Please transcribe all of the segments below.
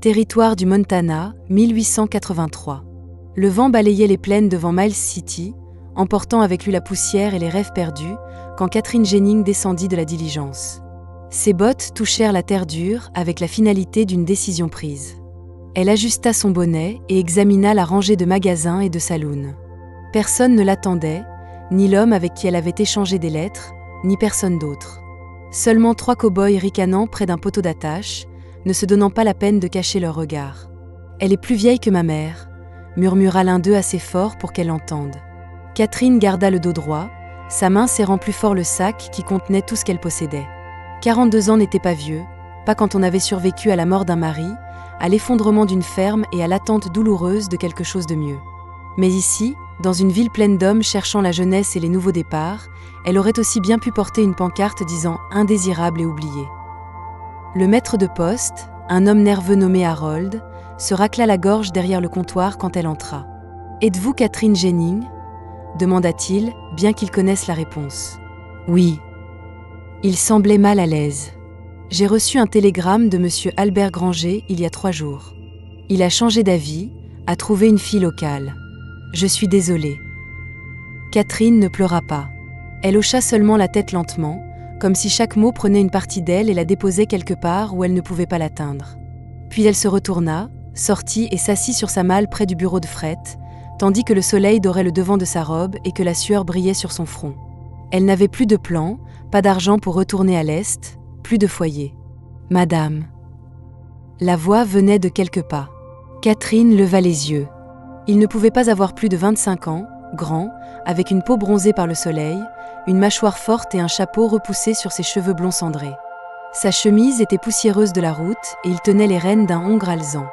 Territoire du Montana, 1883. Le vent balayait les plaines devant Miles City, emportant avec lui la poussière et les rêves perdus, quand Catherine Jennings descendit de la diligence. Ses bottes touchèrent la terre dure avec la finalité d'une décision prise. Elle ajusta son bonnet et examina la rangée de magasins et de saloons. Personne ne l'attendait, ni l'homme avec qui elle avait échangé des lettres, ni personne d'autre. Seulement 3 cow-boys ricanant près d'un poteau d'attache, ne se donnant pas la peine de cacher leur regard. « Elle est plus vieille que ma mère », murmura l'un d'eux assez fort pour qu'elle l'entende. Catherine garda le dos droit, sa main serrant plus fort le sac qui contenait tout ce qu'elle possédait. 42 ans n'étaient pas vieux, pas quand on avait survécu à la mort d'un mari, à l'effondrement d'une ferme et à l'attente douloureuse de quelque chose de mieux. Mais ici, dans une ville pleine d'hommes cherchant la jeunesse et les nouveaux départs, elle aurait aussi bien pu porter une pancarte disant « indésirable et oublié ». Le maître de poste, un homme nerveux nommé Harold, se racla la gorge derrière le comptoir quand elle entra. « Êtes-vous Catherine Jennings ?» demanda-t-il, bien qu'il connaisse la réponse. « Oui. » Il semblait mal à l'aise. « J'ai reçu un télégramme de M. Albert Granger il y a 3 jours. Il a changé d'avis, a trouvé une fille locale. Je suis désolée. » Catherine ne pleura pas. Elle hocha seulement la tête lentement, comme si chaque mot prenait une partie d'elle et la déposait quelque part où elle ne pouvait pas l'atteindre. Puis elle se retourna, sortit et s'assit sur sa malle près du bureau de fret, tandis que le soleil dorait le devant de sa robe et que la sueur brillait sur son front. Elle n'avait plus de plan, pas d'argent pour retourner à l'Est, plus de foyer. « Madame !» La voix venait de quelques pas. Catherine leva les yeux. Il ne pouvait pas avoir plus de 25 ans, grand, avec une peau bronzée par le soleil, une mâchoire forte et un chapeau repoussé sur ses cheveux blonds cendrés. Sa chemise était poussiéreuse de la route et il tenait les rênes d'un hongre alezan.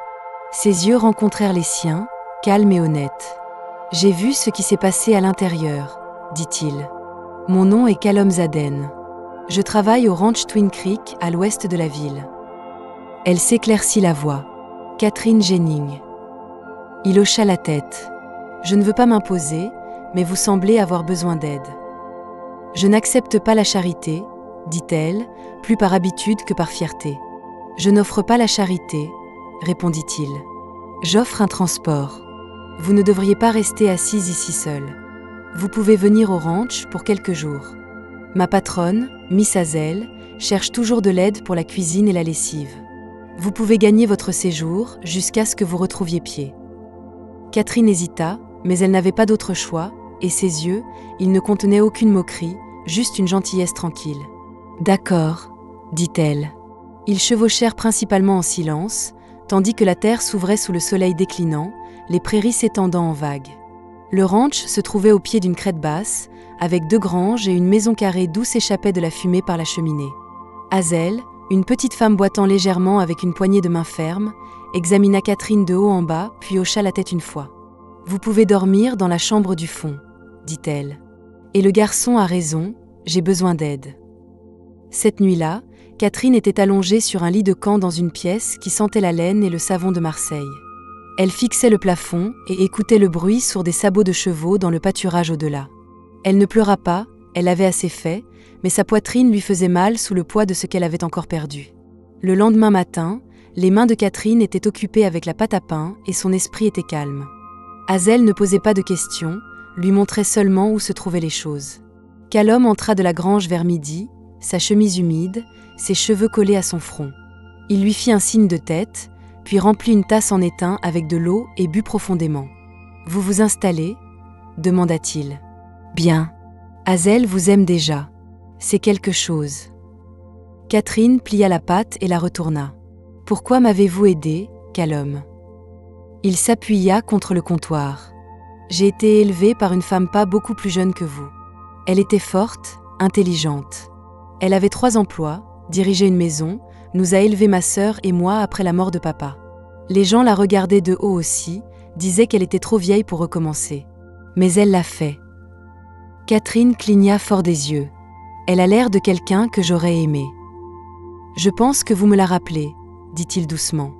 Ses yeux rencontrèrent les siens, calmes et honnêtes. « J'ai vu ce qui s'est passé à l'intérieur, » dit-il. « Mon nom est Callum Zaden. Je travaille au ranch Twin Creek, à l'ouest de la ville. » Elle s'éclaircit la voix. « Catherine Jennings. » Il hocha la tête. « Je ne veux pas m'imposer, mais vous semblez avoir besoin d'aide. » « Je n'accepte pas la charité, » dit-elle, plus par habitude que par fierté. « Je n'offre pas la charité, » répondit-il. « J'offre un transport. Vous ne devriez pas rester assise ici seule. Vous pouvez venir au ranch pour quelques jours. Ma patronne, Miss Hazel, cherche toujours de l'aide pour la cuisine et la lessive. Vous pouvez gagner votre séjour jusqu'à ce que vous retrouviez pied. » Catherine hésita, mais elle n'avait pas d'autre choix, et ses yeux, ils ne contenaient aucune moquerie, juste une gentillesse tranquille. « D'accord, » dit-elle. Ils chevauchèrent principalement en silence, tandis que la terre s'ouvrait sous le soleil déclinant, les prairies s'étendant en vagues. Le ranch se trouvait au pied d'une crête basse, avec 2 granges et une maison carrée d'où s'échappait de la fumée par la cheminée. Hazel, une petite femme boitant légèrement avec une poignée de main ferme, examina Catherine de haut en bas, puis hocha la tête une fois. « Vous pouvez dormir dans la chambre du fond, » dit-elle. « Et le garçon a raison, j'ai besoin d'aide. » Cette nuit-là, Catherine était allongée sur un lit de camp dans une pièce qui sentait la laine et le savon de Marseille. Elle fixait le plafond et écoutait le bruit sourd des sabots de chevaux dans le pâturage au-delà. Elle ne pleura pas, elle avait assez fait, mais sa poitrine lui faisait mal sous le poids de ce qu'elle avait encore perdu. Le lendemain matin, les mains de Catherine étaient occupées avec la pâte à pain et son esprit était calme. Hazel ne posait pas de questions, lui montrait seulement où se trouvaient les choses. Callum entra de la grange vers midi, sa chemise humide, ses cheveux collés à son front. Il lui fit un signe de tête, puis remplit une tasse en étain avec de l'eau et but profondément. « Vous vous installez ?» demanda-t-il. « Bien. Hazel vous aime déjà. C'est quelque chose. » Catherine plia la pâte et la retourna. « Pourquoi m'avez-vous aidé, Callum ?» Il s'appuya contre le comptoir. « J'ai été élevée par une femme pas beaucoup plus jeune que vous. Elle était forte, intelligente. Elle avait 3 emplois, dirigeait une maison, nous a élevés ma sœur et moi après la mort de papa. Les gens la regardaient de haut aussi, disaient qu'elle était trop vieille pour recommencer. Mais elle l'a fait. » Catherine cligna fort des yeux. « Elle a l'air de quelqu'un que j'aurais aimé. »« Je pense que vous me la rappelez, » dit-il doucement.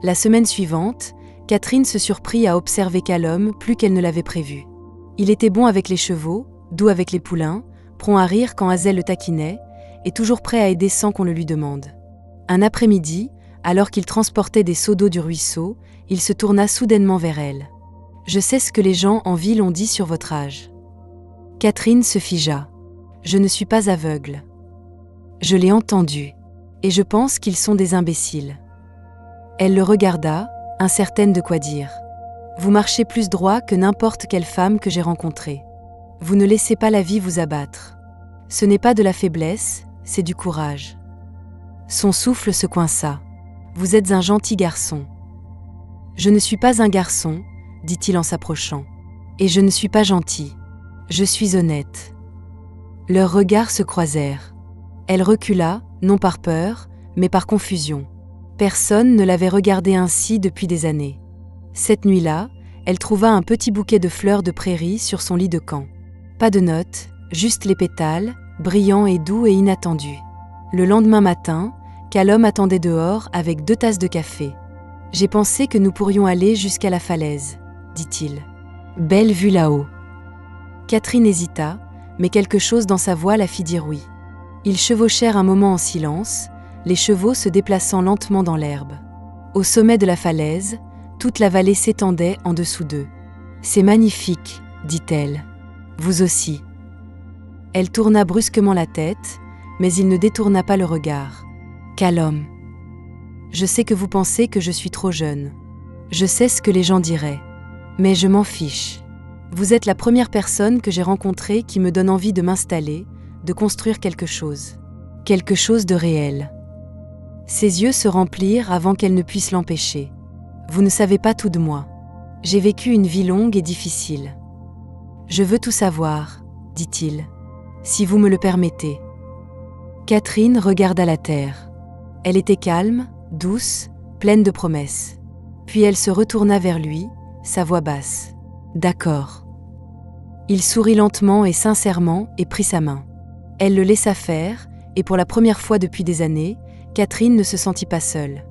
La semaine suivante, Catherine se surprit à observer Callum plus qu'elle ne l'avait prévu. Il était bon avec les chevaux, doux avec les poulains, prompt à rire quand Hazel le taquinait, et toujours prêt à aider sans qu'on le lui demande. Un après-midi, Alors qu'il transportait des seaux d'eau du ruisseau, il se tourna soudainement vers elle. « Je sais ce que les gens en ville ont dit sur votre âge. » Catherine se figea. « Je ne suis pas aveugle. Je l'ai entendu. Et je pense qu'ils sont des imbéciles. » Elle le regarda, incertaine de quoi dire. « Vous marchez plus droit que n'importe quelle femme que j'ai rencontrée. Vous ne laissez pas la vie vous abattre. Ce n'est pas de la faiblesse, c'est du courage. » Son souffle se coinça. « Vous êtes un gentil garçon. »« Je ne suis pas un garçon, » dit-il en s'approchant. « Et je ne suis pas gentil. Je suis honnête. » Leurs regards se croisèrent. Elle recula, non par peur, mais par confusion. Personne ne l'avait regardée ainsi depuis des années. Cette nuit-là, elle trouva un petit bouquet de fleurs de prairie sur son lit de camp. Pas de notes, juste les pétales, brillants et doux et inattendus. Le lendemain matin, Callum attendait dehors avec 2 tasses de café. « J'ai pensé que nous pourrions aller jusqu'à la falaise, » dit-il. « Belle vue là-haut. » Catherine hésita, mais quelque chose dans sa voix la fit dire oui. Ils chevauchèrent un moment en silence, les chevaux se déplaçant lentement dans l'herbe. Au sommet de la falaise, toute la vallée s'étendait en dessous d'eux. « C'est magnifique, » dit-elle. « Vous aussi. » Elle tourna brusquement la tête, mais il ne détourna pas le regard. « Callum, je sais que vous pensez que je suis trop jeune. Je sais ce que les gens diraient. Mais je m'en fiche. Vous êtes la première personne que j'ai rencontrée qui me donne envie de m'installer, de construire quelque chose. Quelque chose de réel. » Ses yeux se remplirent avant qu'elle ne puisse l'empêcher. « Vous ne savez pas tout de moi. J'ai vécu une vie longue et difficile. Je veux tout savoir, » dit-il. « Si vous me le permettez. » Catherine regarda la terre. Elle était calme, douce, pleine de promesses. Puis elle se retourna vers lui, sa voix basse. « D'accord. » Il sourit lentement et sincèrement et prit sa main. Elle le laissa faire, et pour la première fois depuis des années, Catherine ne se sentit pas seule.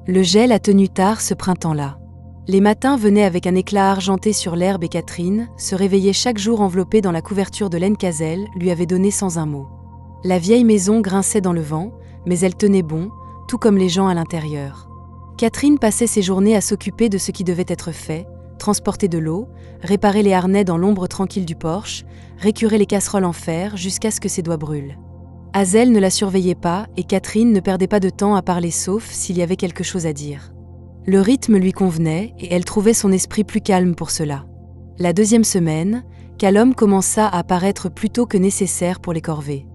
Le gel a tenu tard ce printemps-là. Les matins venaient avec un éclat argenté sur l'herbe et Catherine se réveillait chaque jour enveloppée dans la couverture de laine qu'Azel lui avait donnée sans un mot. La vieille maison grinçait dans le vent, mais elle tenait bon, tout comme les gens à l'intérieur. Catherine passait ses journées à s'occuper de ce qui devait être fait, transporter de l'eau, réparer les harnais dans l'ombre tranquille du porche, récurer les casseroles en fer jusqu'à ce que ses doigts brûlent. Azel ne la surveillait pas et Catherine ne perdait pas de temps à parler sauf s'il y avait quelque chose à dire. Le rythme lui convenait et elle trouvait son esprit plus calme pour cela. La 2e semaine, Callum commença à paraître plus tôt que nécessaire pour les corvées.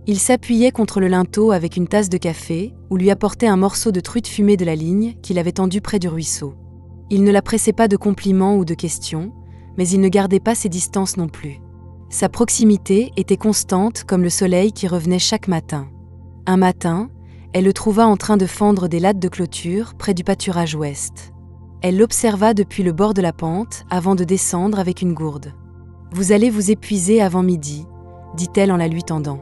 Il s'appuyait contre le linteau avec une tasse de café ou lui apportait un morceau de truite fumée de la ligne qu'il avait tendue près du ruisseau. Il ne la pressait pas de compliments ou de questions, mais il ne gardait pas ses distances non plus. Sa proximité était constante comme le soleil qui revenait chaque matin. Un matin, elle le trouva en train de fendre des lattes de clôture près du pâturage ouest. Elle l'observa depuis le bord de la pente avant de descendre avec une gourde. « Vous allez vous épuiser avant midi, » dit-elle en la lui tendant.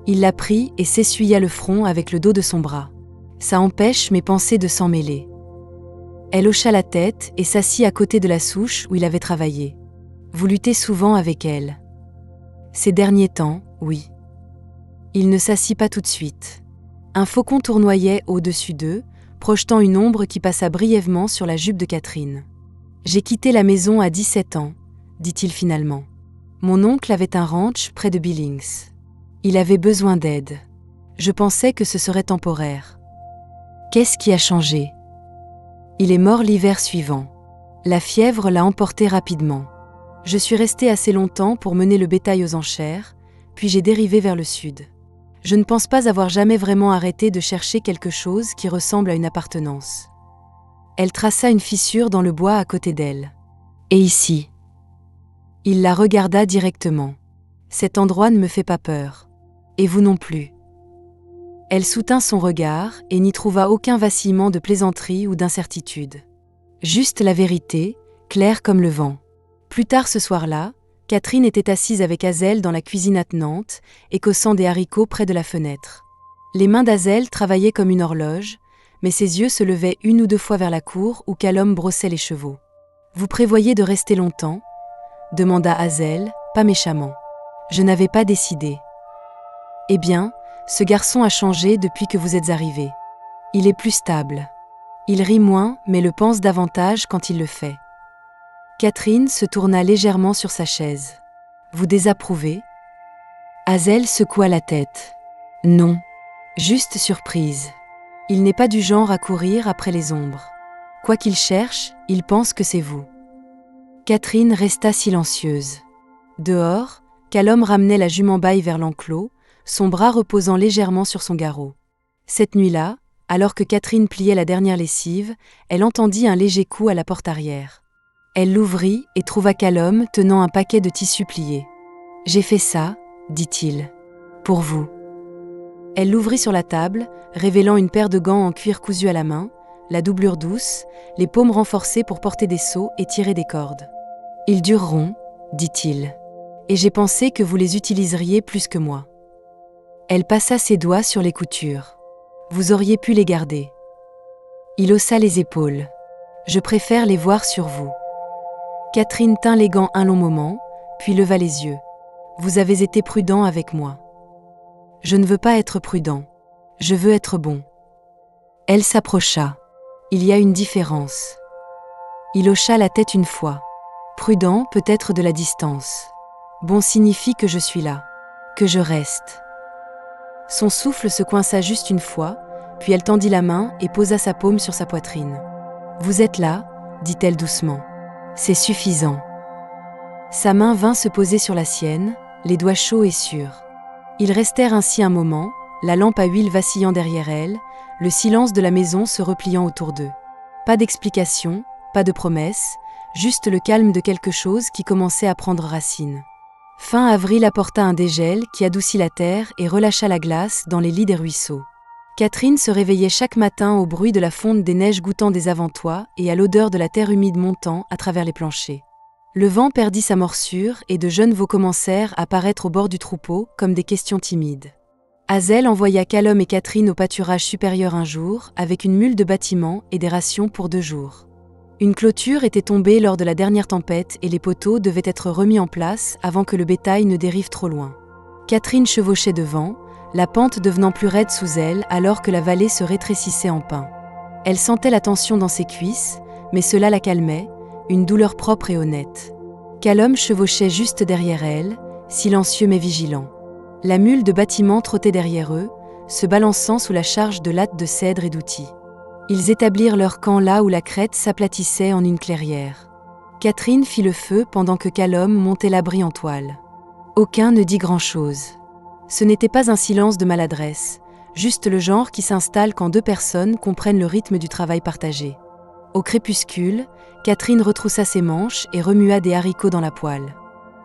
Il la prit et s'essuya le front avec le dos de son bras. « Ça empêche mes pensées de s'en mêler. » Elle hocha la tête et s'assit à côté de la souche où il avait travaillé. « Vous luttez souvent avec elle. » Ces derniers temps, oui. Il ne s'assit pas tout de suite. Un faucon tournoyait au-dessus d'eux, projetant une ombre qui passa brièvement sur la jupe de Catherine. « J'ai quitté la maison à 17 ans, » dit-il finalement. « Mon oncle avait un ranch près de Billings. Il avait besoin d'aide. Je pensais que ce serait temporaire. Qu'est-ce qui a changé ? Il est mort l'hiver suivant. La fièvre l'a emporté rapidement. Je suis restée assez longtemps pour mener le bétail aux enchères, puis j'ai dérivé vers le sud. Je ne pense pas avoir jamais vraiment arrêté de chercher quelque chose qui ressemble à une appartenance. » Elle traça une fissure dans le bois à côté d'elle. « Et ici ?» Il la regarda directement. « Cet endroit ne me fait pas peur. Et vous non plus. » Elle soutint son regard et n'y trouva aucun vacillement de plaisanterie ou d'incertitude. Juste la vérité, claire comme le vent. Plus tard ce soir-là, Catherine était assise avec Azel dans la cuisine attenante, écossant des haricots près de la fenêtre. Les mains d'Azel travaillaient comme une horloge, mais ses yeux se levaient 1 ou 2 fois vers la cour où Callum brossait les chevaux. « Vous prévoyez de rester longtemps ?» demanda Azel, pas méchamment. « Je n'avais pas décidé. » « Eh bien, ce garçon a changé depuis que vous êtes arrivé. Il est plus stable. Il rit moins, mais le pense davantage quand il le fait. Catherine se tourna légèrement sur sa chaise. Vous désapprouvez ? Hazel secoua la tête. Non. Juste surprise. Il n'est pas du genre à courir après les ombres. Quoi qu'il cherche, il pense que c'est vous. Catherine resta silencieuse. Dehors, Callum ramenait la jument-baille vers l'enclos, son bras reposant légèrement sur son garrot. Cette nuit-là, alors que Catherine pliait la dernière lessive, elle entendit un léger coup à la porte arrière. Elle l'ouvrit et trouva Callum tenant un paquet de tissus pliés. « J'ai fait ça, » dit-il. « Pour vous. » Elle l'ouvrit sur la table, révélant une paire de gants en cuir cousu à la main, la doublure douce, les paumes renforcées pour porter des seaux et tirer des cordes. « Ils dureront, » dit-il. « Et j'ai pensé que vous les utiliseriez plus que moi. » Elle passa ses doigts sur les coutures. « Vous auriez pu les garder. » Il haussa les épaules. « Je préfère les voir sur vous. » Catherine tint les gants un long moment, puis leva les yeux. « Vous avez été prudent avec moi. » « Je ne veux pas être prudent. Je veux être bon. » Elle s'approcha. « Il y a une différence. » Il hocha la tête une fois. « Prudent peut être de la distance. Bon signifie que je suis là, que je reste. » Son souffle se coinça juste une fois, puis elle tendit la main et posa sa paume sur sa poitrine. « Vous êtes là, » dit-elle doucement. « C'est suffisant. » Sa main vint se poser sur la sienne, les doigts chauds et sûrs. Ils restèrent ainsi un moment, la lampe à huile vacillant derrière elle, le silence de la maison se repliant autour d'eux. Pas d'explication, pas de promesse, juste le calme de quelque chose qui commençait à prendre racine. Fin avril apporta un dégel qui adoucit la terre et relâcha la glace dans les lits des ruisseaux. Catherine se réveillait chaque matin au bruit de la fonte des neiges goûtant des avant-toits et à l'odeur de la terre humide montant à travers les planchers. Le vent perdit sa morsure et de jeunes veaux commencèrent à paraître au bord du troupeau comme des questions timides. Hazel envoya Callum et Catherine au pâturage supérieur un jour avec une mule de bâtiment et des rations pour 2 jours. Une clôture était tombée lors de la dernière tempête et les poteaux devaient être remis en place avant que le bétail ne dérive trop loin. Catherine chevauchait devant, la pente devenant plus raide sous elle alors que la vallée se rétrécissait en pins. Elle sentait la tension dans ses cuisses, mais cela la calmait, une douleur propre et honnête. Callum chevauchait juste derrière elle, silencieux mais vigilant. La mule de bâtiment trottait derrière eux, se balançant sous la charge de lattes de cèdre et d'outils. Ils établirent leur camp là où la crête s'aplatissait en une clairière. Catherine fit le feu pendant que Callum montait l'abri en toile. Aucun ne dit grand-chose. Ce n'était pas un silence de maladresse, juste le genre qui s'installe quand 2 personnes comprennent le rythme du travail partagé. Au crépuscule, Catherine retroussa ses manches et remua des haricots dans la poêle.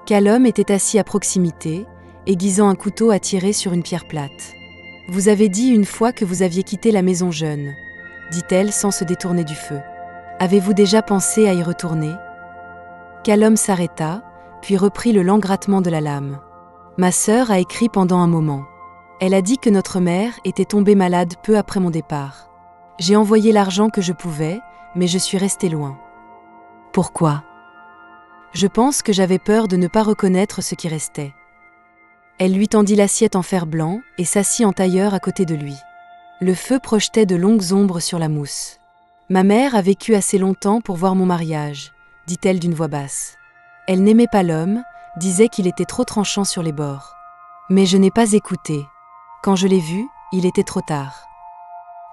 Callum était assis à proximité, aiguisant un couteau à tirer sur une pierre plate. « Vous avez dit une fois que vous aviez quitté la maison jeune, » dit-elle sans se détourner du feu. « Avez-vous déjà pensé à y retourner ?» Callum s'arrêta, puis reprit le lent grattement de la lame. « Ma sœur a écrit pendant un moment. Elle a dit que notre mère était tombée malade peu après mon départ. J'ai envoyé l'argent que je pouvais, mais je suis restée loin. Pourquoi ? Je pense que j'avais peur de ne pas reconnaître ce qui restait. » Elle lui tendit l'assiette en fer blanc et s'assit en tailleur à côté de lui. Le feu projetait de longues ombres sur la mousse. « Ma mère a vécu assez longtemps pour voir mon mariage, » dit-elle d'une voix basse. Elle n'aimait pas l'homme, disait qu'il était trop tranchant sur les bords. Mais je n'ai pas écouté. Quand je l'ai vu, il était trop tard.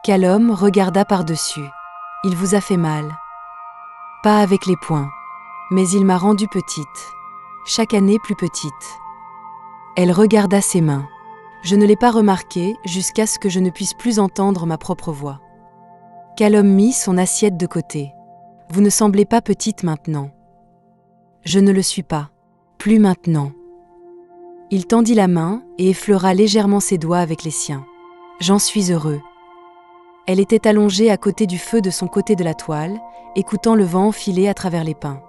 Callum regarda par-dessus. « Il vous a fait mal. » « Pas avec les poings. Mais il m'a rendue petite. Chaque année plus petite. » Elle regarda ses mains. « Je ne l'ai pas remarqué jusqu'à ce que je ne puisse plus entendre ma propre voix. » Callum mit son assiette de côté. « Vous ne semblez pas petite maintenant. » »« Je ne le suis pas. Plus maintenant. » Il tendit la main et effleura légèrement ses doigts avec les siens. « J'en suis heureux. » Elle était allongée à côté du feu de son côté de la toile, écoutant le vent enfiler à travers les pins.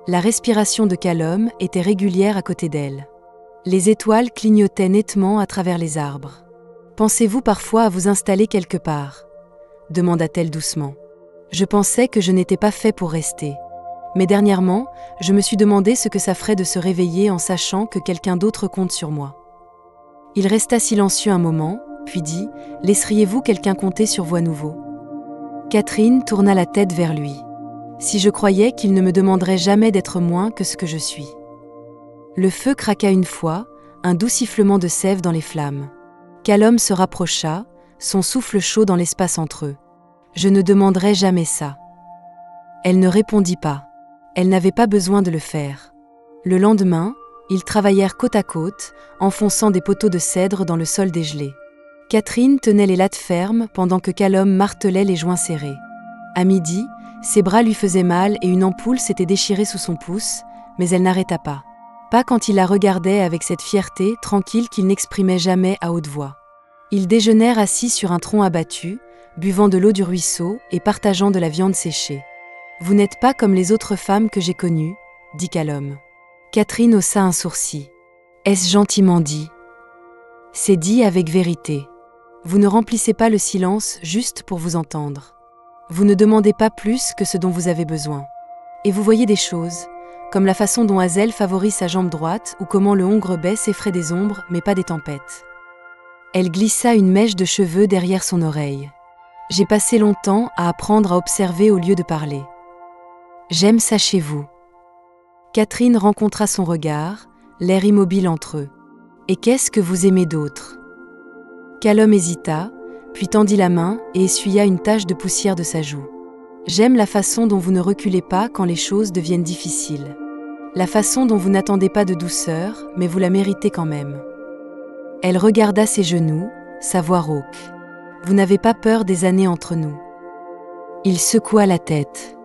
La respiration de Callum était régulière à côté d'elle. Les étoiles clignotaient nettement à travers les arbres. « Pensez-vous parfois à vous installer quelque part ?» demanda-t-elle doucement. « Je pensais que je n'étais pas fait pour rester. Mais dernièrement, je me suis demandé ce que ça ferait de se réveiller en sachant que quelqu'un d'autre compte sur moi. » Il resta silencieux un moment, puis dit « Laisseriez-vous quelqu'un compter sur vous à nouveau ?» Catherine tourna la tête vers lui. Si je croyais qu'il ne me demanderait jamais d'être moins que ce que je suis. Le feu craqua une fois, un doux sifflement de sève dans les flammes. Callum se rapprocha, son souffle chaud dans l'espace entre eux. Je ne demanderai jamais ça. Elle ne répondit pas. Elle n'avait pas besoin de le faire. Le lendemain, ils travaillèrent côte à côte, enfonçant des poteaux de cèdre dans le sol dégelé. Catherine tenait les lattes fermes pendant que Callum martelait les joints serrés. À midi, ses bras lui faisaient mal et une ampoule s'était déchirée sous son pouce, mais elle n'arrêta pas. Pas quand il la regardait avec cette fierté tranquille qu'il n'exprimait jamais à haute voix. Ils déjeunèrent assis sur un tronc abattu, buvant de l'eau du ruisseau et partageant de la viande séchée. « Vous n'êtes pas comme les autres femmes que j'ai connues, » dit Callum. Catherine haussa un sourcil. « Est-ce gentiment dit ?» C'est dit avec vérité. Vous ne remplissez pas le silence juste pour vous entendre. Vous ne demandez pas plus que ce dont vous avez besoin. Et vous voyez des choses, comme la façon dont Hazel favorise sa jambe droite ou comment le hongre baie s'effraie des ombres mais pas des tempêtes. Elle glissa une mèche de cheveux derrière son oreille. J'ai passé longtemps à apprendre à observer au lieu de parler. J'aime ça chez vous. Catherine rencontra son regard, l'air immobile entre eux. Et qu'est-ce que vous aimez d'autre ? Callum hésita, puis tendit la main et essuya une tache de poussière de sa joue. J'aime la façon dont vous ne reculez pas quand les choses deviennent difficiles. La façon dont vous n'attendez pas de douceur, mais vous la méritez quand même. Elle regarda ses genoux, sa voix rauque. Vous n'avez pas peur des années entre nous. Il secoua la tête.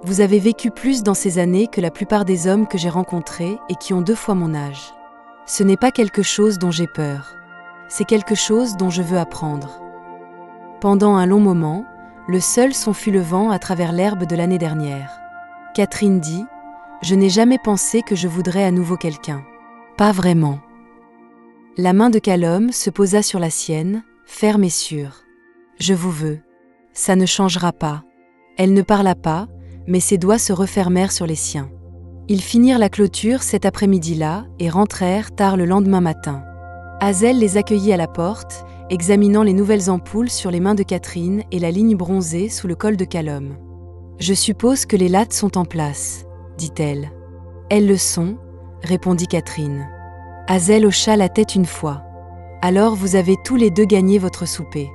Vous avez vécu plus dans ces années que la plupart des hommes que j'ai rencontrés et qui ont 2 fois mon âge. Ce n'est pas quelque chose dont j'ai peur. C'est quelque chose dont je veux apprendre. Pendant un long moment, le seul son fut le vent à travers l'herbe de l'année dernière. Catherine dit « Je n'ai jamais pensé que je voudrais à nouveau quelqu'un. Pas vraiment. » La main de Callum se posa sur la sienne, ferme et sûre. « Je vous veux. Ça ne changera pas. » Elle ne parla pas, mais ses doigts se refermèrent sur les siens. Ils finirent la clôture cet après-midi-là et rentrèrent tard le lendemain matin. Hazel les accueillit à la porte, examinant les nouvelles ampoules sur les mains de Catherine et la ligne bronzée sous le col de Callum. « Je suppose que les lattes sont en place, » dit-elle. « Elles le sont, » répondit Catherine. Hazel hocha la tête une fois. « Alors vous avez tous les 2 gagné votre souper. »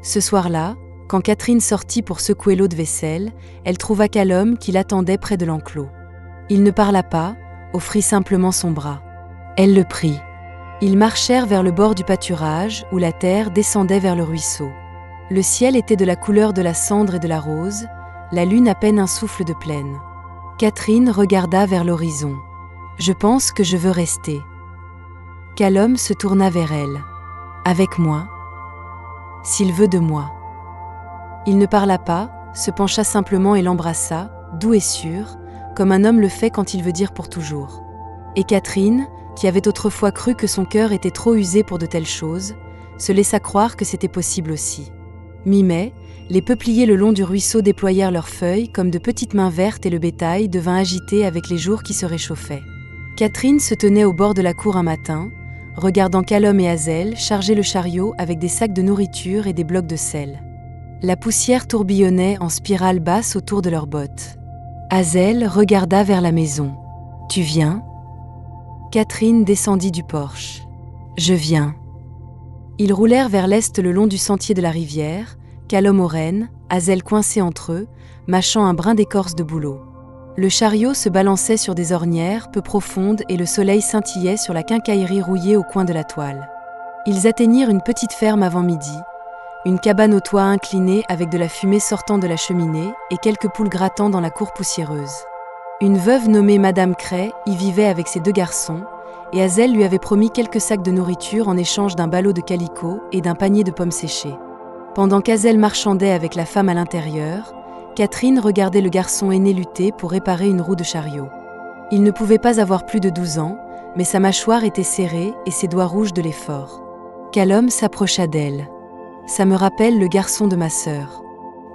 Ce soir-là, quand Catherine sortit pour secouer l'eau de vaisselle, elle trouva Callum qui l'attendait près de l'enclos. Il ne parla pas, offrit simplement son bras. Elle le prit. Ils marchèrent vers le bord du pâturage où la terre descendait vers le ruisseau. Le ciel était de la couleur de la cendre et de la rose, la lune à peine un souffle de plaine. Catherine regarda vers l'horizon. « Je pense que je veux rester. » Callum se tourna vers elle. « Avec moi ? S'il veut de moi. » Il ne parla pas, se pencha simplement et l'embrassa, doux et sûr, comme un homme le fait quand il veut dire pour toujours. Et Catherine, qui avait autrefois cru que son cœur était trop usé pour de telles choses, se laissa croire que c'était possible aussi. Mi-mai, les peupliers le long du ruisseau déployèrent leurs feuilles comme de petites mains vertes et le bétail devint agité avec les jours qui se réchauffaient. Catherine se tenait au bord de la cour un matin, regardant Callum et Hazel charger le chariot avec des sacs de nourriture et des blocs de sel. La poussière tourbillonnait en spirale basse autour de leurs bottes. Hazel regarda vers la maison. « Tu viens ?» Catherine descendit du porche. « Je viens. » Ils roulèrent vers l'est le long du sentier de la rivière, Callum aux rênes, Hazel coincée entre eux, mâchant un brin d'écorce de bouleau. Le chariot se balançait sur des ornières peu profondes et le soleil scintillait sur la quincaillerie rouillée au coin de la toile. Ils atteignirent une petite ferme avant midi, une cabane au toit incliné avec de la fumée sortant de la cheminée et quelques poules grattant dans la cour poussiéreuse. Une veuve nommée Madame Cray y vivait avec ses 2 garçons, et Hazel lui avait promis quelques sacs de nourriture en échange d'un ballot de calicot et d'un panier de pommes séchées. Pendant qu'Hazel marchandait avec la femme à l'intérieur, Catherine regardait le garçon aîné lutter pour réparer une roue de chariot. Il ne pouvait pas avoir plus de 12 ans, mais sa mâchoire était serrée et ses doigts rouges de l'effort. Callum s'approcha d'elle. « Ça me rappelle le garçon de ma sœur.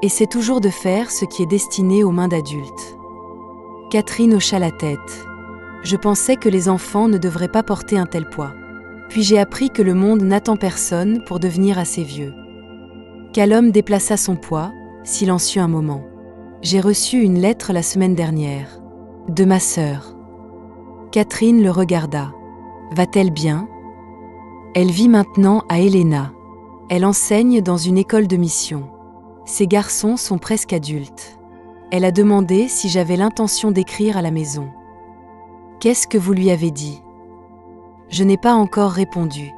Et c'est toujours de faire ce qui est destiné aux mains d'adultes. » Catherine hocha la tête. « Je pensais que les enfants ne devraient pas porter un tel poids. Puis j'ai appris que le monde n'attend personne pour devenir assez vieux. » Callum déplaça son poids, silencieux un moment. J'ai reçu une lettre la semaine dernière. De ma sœur. Catherine le regarda. Va-t-elle bien? Elle vit maintenant à Helena. Elle enseigne dans une école de mission. Ses garçons sont presque adultes. Elle a demandé si j'avais l'intention d'écrire à la maison. Qu'est-ce que vous lui avez dit? Je n'ai pas encore répondu.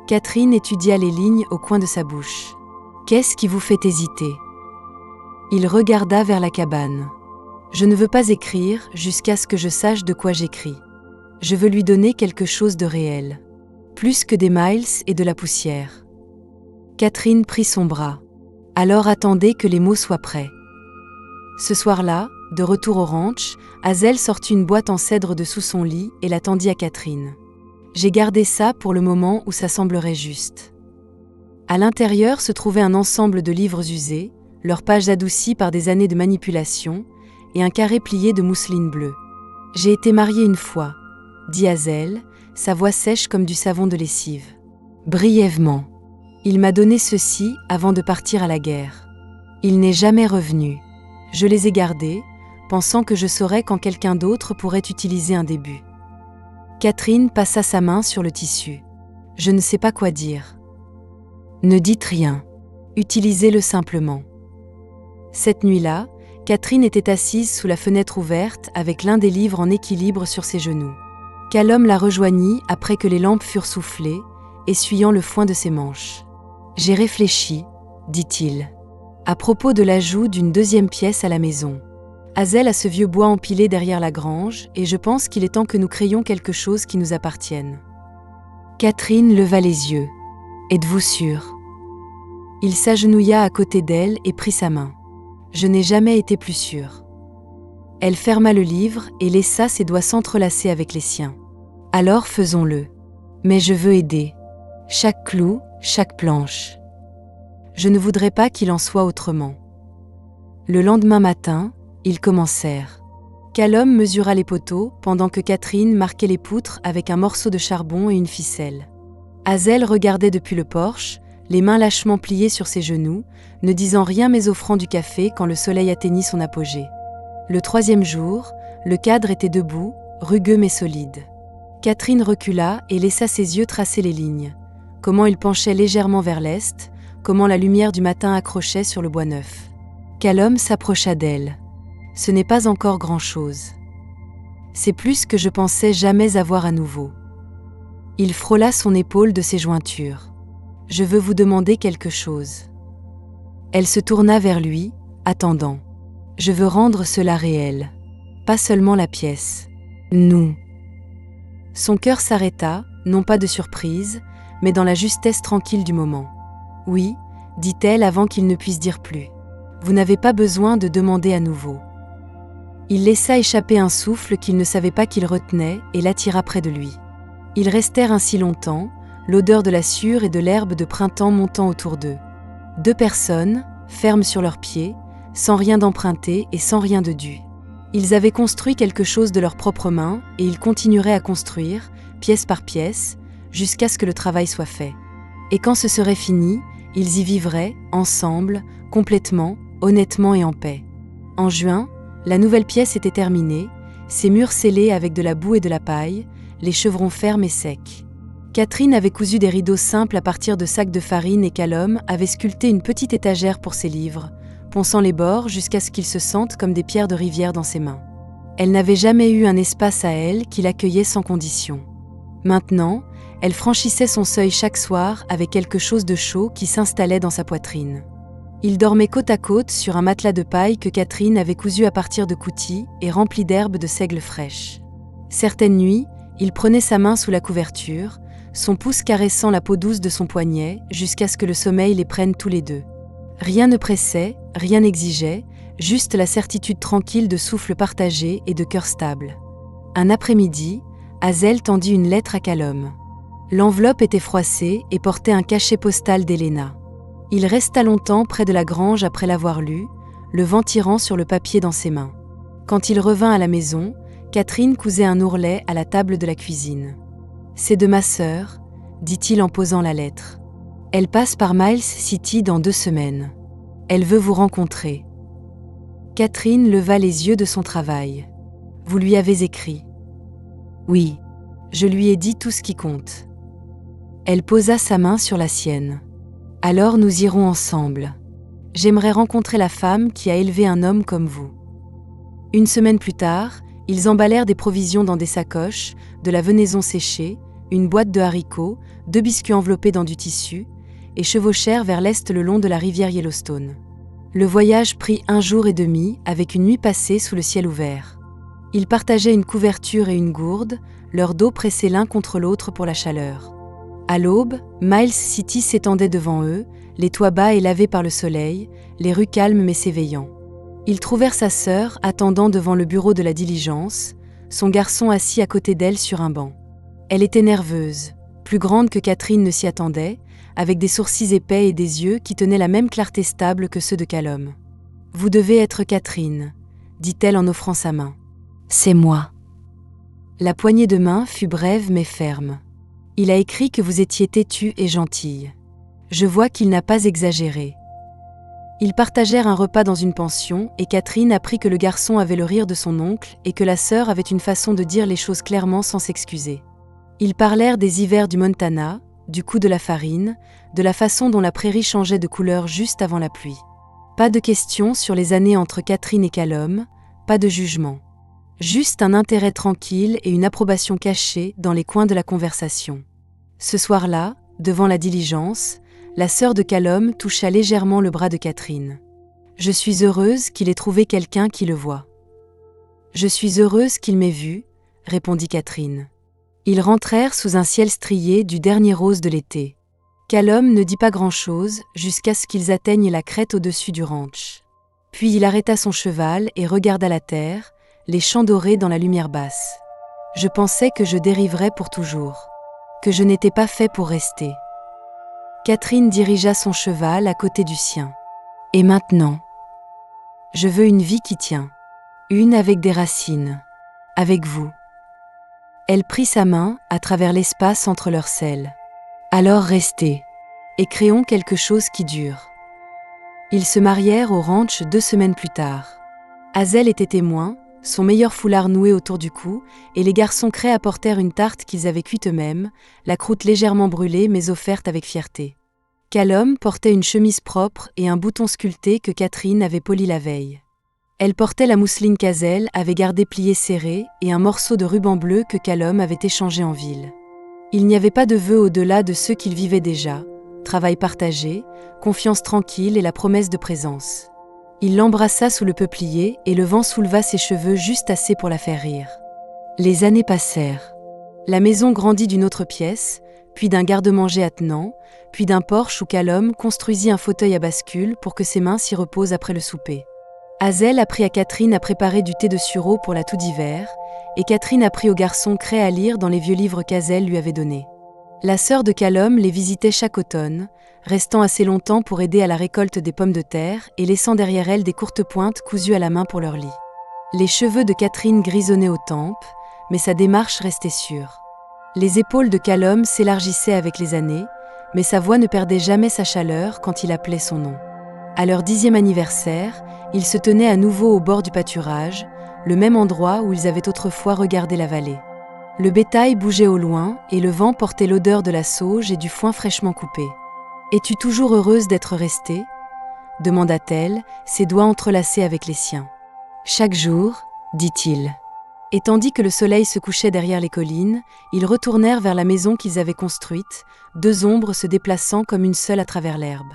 Catherine étudia les lignes au coin de sa bouche. Qu'est-ce qui vous fait hésiter? Il regarda vers la cabane. Je ne veux pas écrire jusqu'à ce que je sache de quoi j'écris. Je veux lui donner quelque chose de réel. Plus que des miles et de la poussière. Catherine prit son bras. Alors attendez que les mots soient prêts. Ce soir-là, de retour au ranch, Hazel sortit une boîte en cèdre de sous son lit et la tendit à Catherine. J'ai gardé ça pour le moment où ça semblerait juste. À l'intérieur se trouvait un ensemble de livres usés, leurs pages adoucies par des années de manipulation, et un carré plié de mousseline bleue. J'ai été mariée une fois, dit Hazel, sa voix sèche comme du savon de lessive. Brièvement. Il m'a donné ceci avant de partir à la guerre. Il n'est jamais revenu. Je les ai gardés, pensant que je saurais quand quelqu'un d'autre pourrait utiliser un début. Catherine passa sa main sur le tissu. Je ne sais pas quoi dire. Ne dites rien. Utilisez-le simplement. Cette nuit-là, Catherine était assise sous la fenêtre ouverte avec l'un des livres en équilibre sur ses genoux. Callum la rejoignit après que les lampes furent soufflées, essuyant le foin de ses manches. « J'ai réfléchi, dit-il, à propos de l'ajout d'une deuxième pièce à la maison. Hazel a ce vieux bois empilé derrière la grange et je pense qu'il est temps que nous créions quelque chose qui nous appartienne. » Catherine leva les yeux. « Êtes-vous sûre ?» Il s'agenouilla à côté d'elle et prit sa main. « Je n'ai jamais été plus sûre. » Elle ferma le livre et laissa ses doigts s'entrelacer avec les siens. « Alors faisons-le. Mais je veux aider. Chaque clou, chaque planche. Je ne voudrais pas qu'il en soit autrement. » Le lendemain matin, ils commencèrent. Callum mesura les poteaux pendant que Catherine marquait les poutres avec un morceau de charbon et une ficelle. Hazel regardait depuis le porche, les mains lâchement pliées sur ses genoux, ne disant rien mais offrant du café quand le soleil atteignit son apogée. Le troisième jour, le cadre était debout, rugueux mais solide. Catherine recula et laissa ses yeux tracer les lignes. Comment il penchait légèrement vers l'est, comment la lumière du matin accrochait sur le bois neuf. Callum s'approcha d'elle. « Ce n'est pas encore grand-chose. C'est plus que je pensais jamais avoir à nouveau. » Il frôla son épaule de ses jointures. « Je veux vous demander quelque chose. » Elle se tourna vers lui, attendant. « Je veux rendre cela réel. Pas seulement la pièce. Nous. » Son cœur s'arrêta, non pas de surprise, mais dans la justesse tranquille du moment. « Oui, » dit-elle avant qu'il ne puisse dire plus. « Vous n'avez pas besoin de demander à nouveau. » Il laissa échapper un souffle qu'il ne savait pas qu'il retenait et l'attira près de lui. Ils restèrent ainsi longtemps, l'odeur de la sueur et de l'herbe de printemps montant autour d'eux. Deux personnes, fermes sur leurs pieds, sans rien d'emprunté et sans rien de dû. Ils avaient construit quelque chose de leurs propres mains et ils continueraient à construire, pièce par pièce, jusqu'à ce que le travail soit fait. Et quand ce serait fini, ils y vivraient, ensemble, complètement, honnêtement et en paix. En juin, la nouvelle pièce était terminée, ses murs scellés avec de la boue et de la paille, les chevrons fermes et secs. Catherine avait cousu des rideaux simples à partir de sacs de farine et Callum avait sculpté une petite étagère pour ses livres, ponçant les bords jusqu'à ce qu'ils se sentent comme des pierres de rivière dans ses mains. Elle n'avait jamais eu un espace à elle qui l'accueillait sans condition. Maintenant, elle franchissait son seuil chaque soir avec quelque chose de chaud qui s'installait dans sa poitrine. Ils dormaient côte à côte sur un matelas de paille que Catherine avait cousu à partir de coutis et rempli d'herbes de seigle fraîche. Certaines nuits, il prenait sa main sous la couverture, son pouce caressant la peau douce de son poignet jusqu'à ce que le sommeil les prenne tous les deux. Rien ne pressait, rien n'exigeait, juste la certitude tranquille de souffle partagé et de cœur stable. Un après-midi, Hazel tendit une lettre à Callum. L'enveloppe était froissée et portait un cachet postal d'Helena. Il resta longtemps près de la grange après l'avoir lu, le vent tirant sur le papier dans ses mains. Quand il revint à la maison, Catherine cousait un ourlet à la table de la cuisine. « C'est de ma sœur, » dit-il en posant la lettre. « Elle passe par Miles City dans 2 semaines. » Elle veut vous rencontrer. Catherine leva les yeux de son travail. Vous lui avez écrit? Oui. Je lui ai dit tout ce qui compte. Elle posa sa main sur la sienne. Alors nous irons ensemble. J'aimerais rencontrer la femme qui a élevé un homme comme vous. Une semaine plus tard, ils emballèrent des provisions dans des sacoches, de la venaison séchée, une boîte de haricots, 2 biscuits enveloppés dans du tissu, et chevauchèrent vers l'est le long de la rivière Yellowstone. Le voyage prit 1 jour et demi, avec une nuit passée sous le ciel ouvert. Ils partageaient une couverture et une gourde, leurs dos pressés l'un contre l'autre pour la chaleur. À l'aube, Miles City s'étendait devant eux, les toits bas et lavés par le soleil, les rues calmes mais s'éveillant. Ils trouvèrent sa sœur attendant devant le bureau de la diligence, son garçon assis à côté d'elle sur un banc. Elle était nerveuse, plus grande que Catherine ne s'y attendait, avec des sourcils épais et des yeux qui tenaient la même clarté stable que ceux de Callum. « Vous devez être Catherine », dit-elle en offrant sa main. « C'est moi. » La poignée de main fut brève mais ferme. « Il a écrit que vous étiez têtue et gentille. Je vois qu'il n'a pas exagéré. » Ils partagèrent un repas dans une pension et Catherine apprit que le garçon avait le rire de son oncle et que la sœur avait une façon de dire les choses clairement sans s'excuser. Ils parlèrent des hivers du Montana, du coût de la farine, de la façon dont la prairie changeait de couleur juste avant la pluie. Pas de questions sur les années entre Catherine et Callum, pas de jugement. Juste un intérêt tranquille et une approbation cachée dans les coins de la conversation. Ce soir-là, devant la diligence, la sœur de Callum toucha légèrement le bras de Catherine. « Je suis heureuse qu'il ait trouvé quelqu'un qui le voie. »« Je suis heureuse qu'il m'ait vue, » répondit Catherine. Ils rentrèrent sous un ciel strié du dernier rose de l'été. Callum ne dit pas grand-chose jusqu'à ce qu'ils atteignent la crête au-dessus du ranch. Puis il arrêta son cheval et regarda la terre, les champs dorés dans la lumière basse. « Je pensais que je dériverais pour toujours, que je n'étais pas fait pour rester. » Catherine dirigea son cheval à côté du sien. « Et maintenant? Je veux une vie qui tient, une avec des racines, avec vous. » Elle prit sa main à travers l'espace entre leurs selles. « Alors restez, et créons quelque chose qui dure. » Ils se marièrent au ranch 2 semaines plus tard. Hazel était témoin, son meilleur foulard noué autour du cou, et les garçons crés apportèrent une tarte qu'ils avaient cuite eux-mêmes, la croûte légèrement brûlée mais offerte avec fierté. Callum portait une chemise propre et un bouton sculpté que Catherine avait poli la veille. Elle portait la mousseline qu'Hazel avait gardée pliée serrée et un morceau de ruban bleu que Callum avait échangé en ville. Il n'y avait pas de vœux au-delà de ceux qu'ils vivaient déjà, travail partagé, confiance tranquille et la promesse de présence. Il l'embrassa sous le peuplier et le vent souleva ses cheveux juste assez pour la faire rire. Les années passèrent. La maison grandit d'une autre pièce, puis d'un garde-manger attenant, puis d'un porche où Callum construisit un fauteuil à bascule pour que ses mains s'y reposent après le souper. Hazel apprit à Catherine à préparer du thé de sureau pour la toux d'hiver, et Catherine apprit au garçon Cray à lire dans les vieux livres qu'Hazel lui avait donnés. La sœur de Callum les visitait chaque automne, restant assez longtemps pour aider à la récolte des pommes de terre et laissant derrière elle des courtes pointes cousues à la main pour leur lit. Les cheveux de Catherine grisonnaient aux tempes, mais sa démarche restait sûre. Les épaules de Callum s'élargissaient avec les années, mais sa voix ne perdait jamais sa chaleur quand il appelait son nom. À leur 10e anniversaire, ils se tenaient à nouveau au bord du pâturage, le même endroit où ils avaient autrefois regardé la vallée. Le bétail bougeait au loin et le vent portait l'odeur de la sauge et du foin fraîchement coupé. « Es-tu toujours heureuse d'être restée ?» demanda-t-elle, ses doigts entrelacés avec les siens. « Chaque jour, » dit-il. Et tandis que le soleil se couchait derrière les collines, ils retournèrent vers la maison qu'ils avaient construite, 2 ombres se déplaçant comme une seule à travers l'herbe.